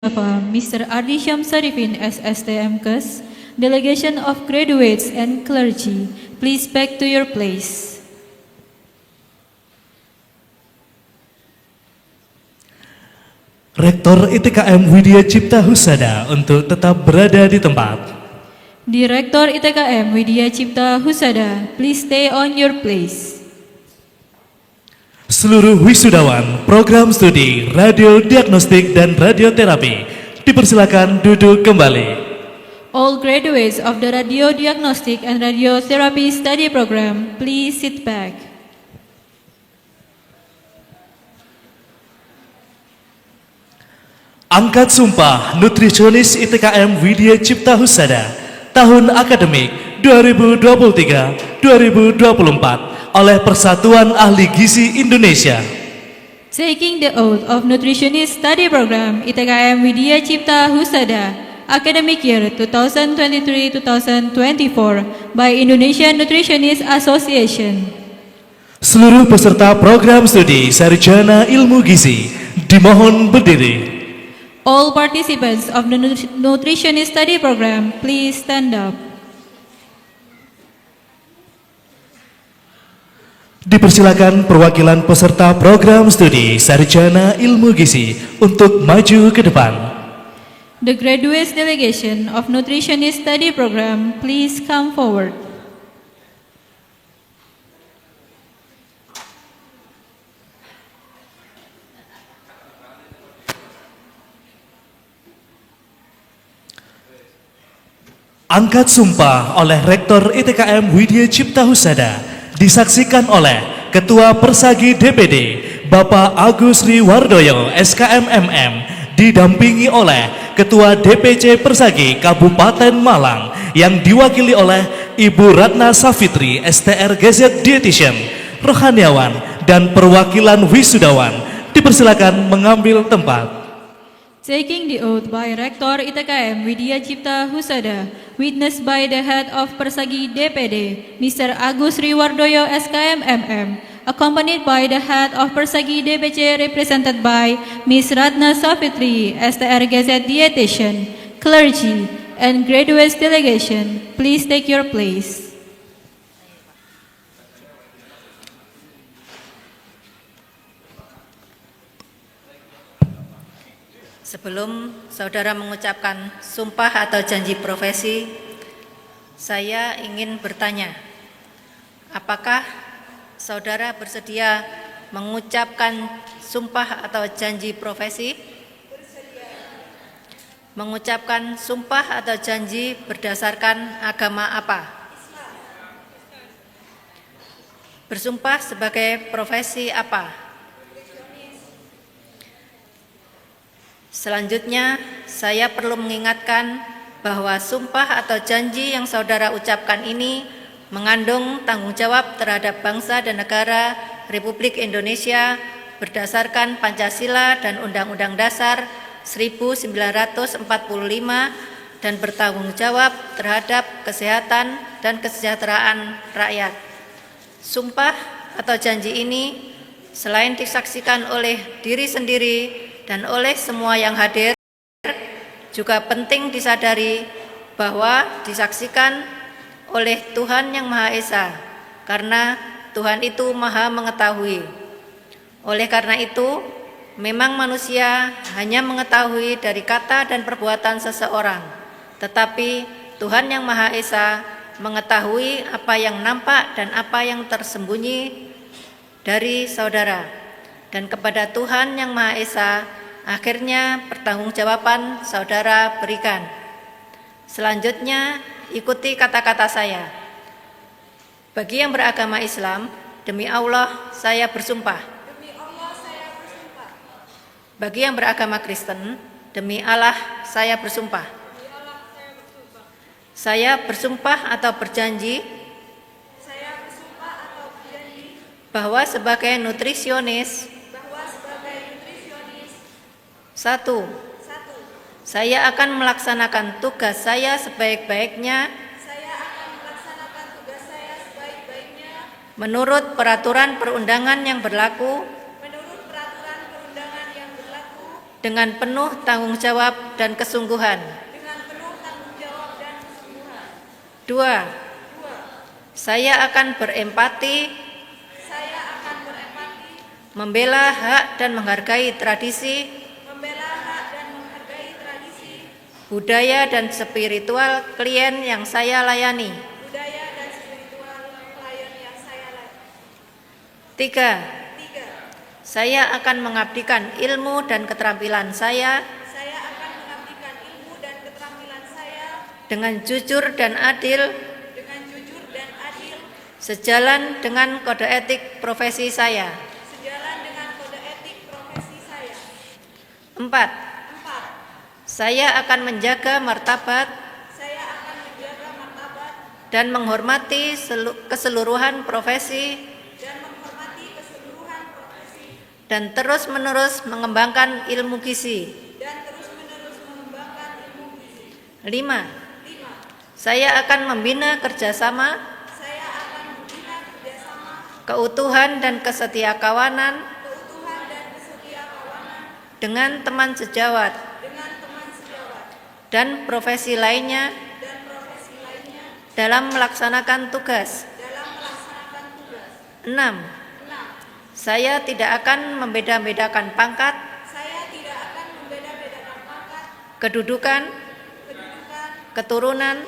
Mr. Ardi Syamsarifin SSTMKes, delegation of graduates and clergy, please back to your place. Rektor ITKM Widya Cipta Husada untuk tetap berada di tempat. Direktur ITKM Widya Cipta Husada, please stay on your place. Seluruh wisudawan program studi radio diagnostik dan radioterapi dipersilakan duduk kembali. All graduates of the Radio Diagnostic and Radiotherapy Study Program, please sit back. Angkat sumpah nutrisionis ITKM Widya Cipta Husada tahun akademik 2023-2024 oleh Persatuan Ahli Gizi Indonesia. Taking the oath of Nutritionist Study Program ITKM Widya Cipta Husada, academic year 2023-2024 by Indonesian Nutritionist Association. Seluruh peserta program studi Sarjana Ilmu Gizi dimohon berdiri. All participants of the Nutritionist Study Program, please stand up. Dipersilakan perwakilan peserta program studi Sarjana Ilmu Gizi untuk maju ke depan. The graduates delegation of Nutritionist Study Program, please come forward. Angkat sumpah oleh Rektor ITKM Widya Cipta Husada disaksikan oleh Ketua Persagi DPD Bapak Agus Riwardoyo SKMMM, didampingi oleh Ketua DPC Persagi Kabupaten Malang yang diwakili oleh Ibu Ratna Safitri STR GZ Dietitian, rohaniawan dan perwakilan wisudawan dipersilakan mengambil tempat. Taking the oath by Rektor ITKM Widya Cipta Husada, witnessed by the head of Persagi DPD, Mr. Agus Riwardoyo SKMMM, accompanied by the head of Persagi DPC represented by Ms. Ratna Safitri, STR Gazette Dietitian, clergy, and graduates delegation, please take your place. Sebelum saudara mengucapkan sumpah atau janji profesi, saya ingin bertanya, apakah saudara bersedia mengucapkan sumpah atau janji profesi? Mengucapkan sumpah atau janji berdasarkan agama apa? Bersumpah sebagai profesi apa? Selanjutnya, saya perlu mengingatkan bahwa sumpah atau janji yang saudara ucapkan ini mengandung tanggung jawab terhadap bangsa dan negara Republik Indonesia berdasarkan Pancasila dan Undang-Undang Dasar 1945 dan bertanggung jawab terhadap kesehatan dan kesejahteraan rakyat. Sumpah atau janji ini selain disaksikan oleh diri sendiri dan oleh semua yang hadir, juga penting disadari bahwa disaksikan oleh Tuhan Yang Maha Esa, karena Tuhan itu Maha Mengetahui. Oleh karena itu, memang manusia hanya mengetahui dari kata dan perbuatan seseorang, tetapi Tuhan Yang Maha Esa mengetahui apa yang nampak dan apa yang tersembunyi dari saudara. Dan kepada Tuhan Yang Maha Esa, akhirnya pertanggungjawaban saudara berikan. Selanjutnya, ikuti kata-kata saya. Bagi yang beragama Islam, demi Allah saya bersumpah. Bagi yang beragama Kristen, demi Allah saya bersumpah. Saya bersumpah atau berjanji bahwa sebagai nutrisionis, satu, saya akan melaksanakan tugas saya sebaik-baiknya menurut peraturan perundangan yang berlaku dengan penuh tanggung jawab dan kesungguhan. 2. Saya akan berempati, membela hak dan menghargai tradisi, budaya dan spiritual klien yang saya layani. 3. Saya akan mengabdikan ilmu dan keterampilan saya dengan jujur dan adil, sejalan dengan kode etik profesi saya. 4. Saya akan menjaga martabat dan menghormati keseluruhan profesi dan terus-menerus mengembangkan ilmu gizi. 5. Saya akan membina kerjasama, keutuhan dan kesetiakawanan dengan teman sejawat dan profesi lainnya dalam melaksanakan tugas. 6. Saya tidak akan membeda-bedakan pangkat, kedudukan, keturunan,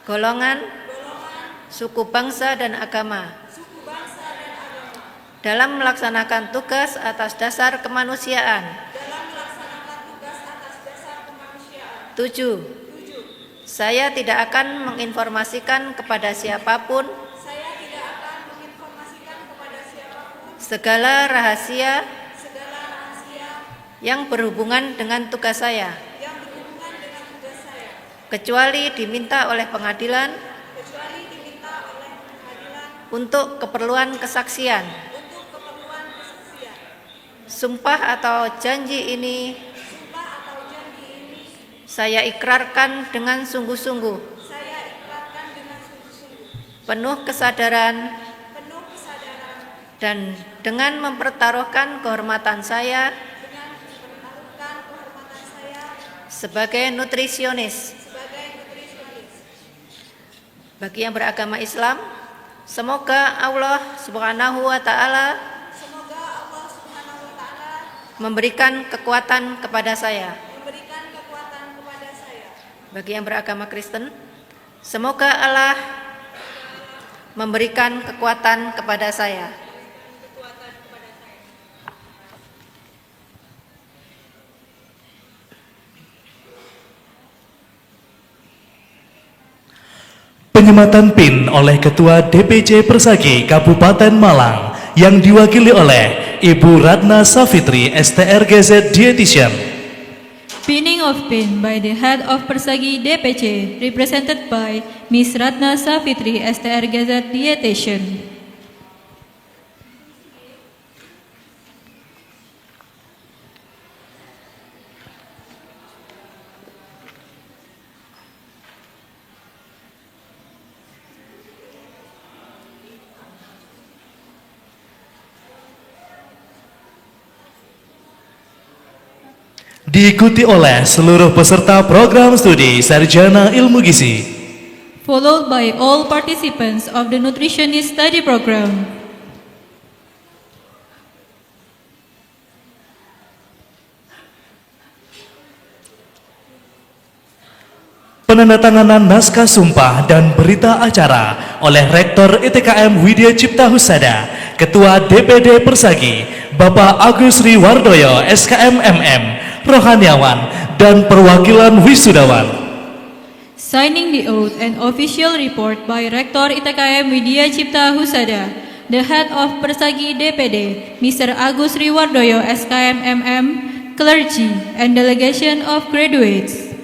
golongan, suku bangsa dan agama dalam melaksanakan tugas atas dasar kemanusiaan. 7. Saya tidak akan menginformasikan kepada siapapun segala rahasia yang berhubungan dengan tugas saya, kecuali diminta oleh pengadilan untuk keperluan kesaksian. Sumpah atau janji ini saya ikrarkan dengan sungguh-sungguh, penuh kesadaran, dan dengan mempertaruhkan kehormatan saya sebagai nutrisionis. Bagi yang beragama Islam, semoga Allah Subhanahu wa Ta'ala memberikan kekuatan kepada saya. Bagi yang beragama Kristen, semoga Allah memberikan kekuatan kepada saya. Penyematan PIN oleh Ketua DPC Persagi Kabupaten Malang yang diwakili oleh Ibu Ratna Safitri, STRGZ Dietitian. Pinning of PIN by the head of Persagi DPC, represented by Ms. Ratna Safitri, STRGZ Dietitian. Diikuti oleh seluruh peserta program studi Sarjana Ilmu Gizi. Followed by all participants of the Nutritionist Study Program. Penandatanganan naskah sumpah dan berita acara oleh Rektor ITKM Widya Cipta Husada, Ketua DPD Persagi, Bapak Agus Riwardoyo, SKM MM, Rohaniawan, dan perwakilan wisudawan. Signing the oath and official report by Rektor ITKM Widya Cipta Husada, the head of Persagi DPD, Mr. Agus Riwardoyo, SKM MM, clergy, and delegation of graduates.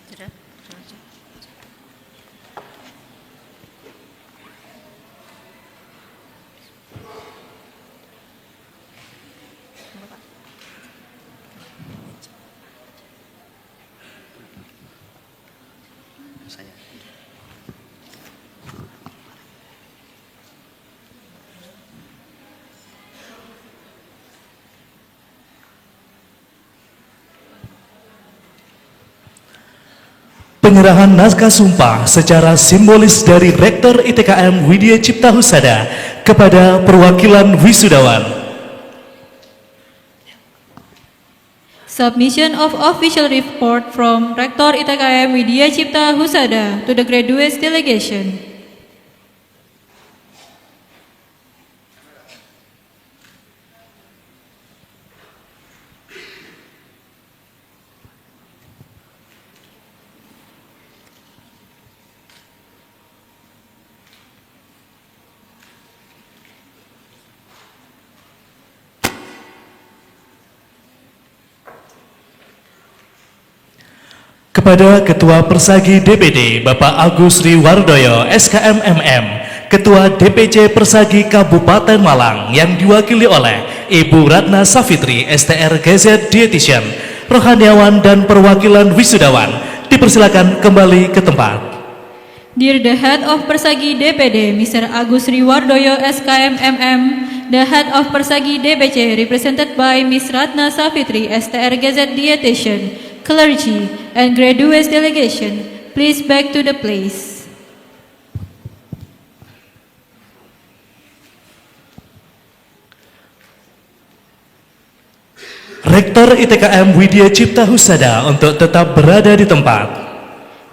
Sudah? Penyerahan naskah sumpah secara simbolis dari Rektor ITKM Widya Cipta Husada kepada perwakilan wisudawan. Submission of official report from Rektor ITKM Widya Cipta Husada to the graduates delegation. Kepada Ketua Persagi DPD Bapak Agus Riwardoyo SKM MM, Ketua DPC Persagi Kabupaten Malang yang diwakili oleh Ibu Ratna Safitri STR GZ Dietitian, rohaniawan dan perwakilan wisudawan, dipersilakan kembali ke tempat. Dear the head of Persagi DPD, Mr. Agus Riwardoyo SKM MM, the head of Persagi DPC represented by Ms. Ratna Safitri STR GZ Dietitian, clergy, and graduates delegation, please back to the place. Rektor ITKM Widya Cipta Husada untuk tetap berada di tempat.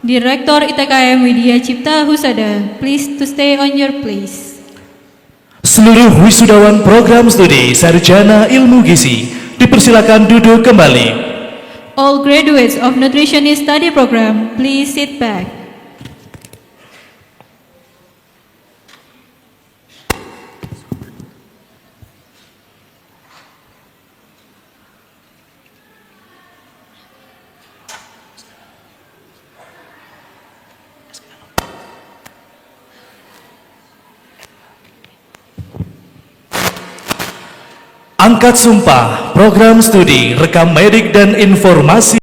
Direktur ITKM Widya Cipta Husada, please to stay on your place. Seluruh wisudawan program studi Sarjana Ilmu Gizi dipersilakan duduk kembali. All graduates of Nutritionist Study Program, please sit back. Angkat sumpah, program studi, rekam medik dan informasi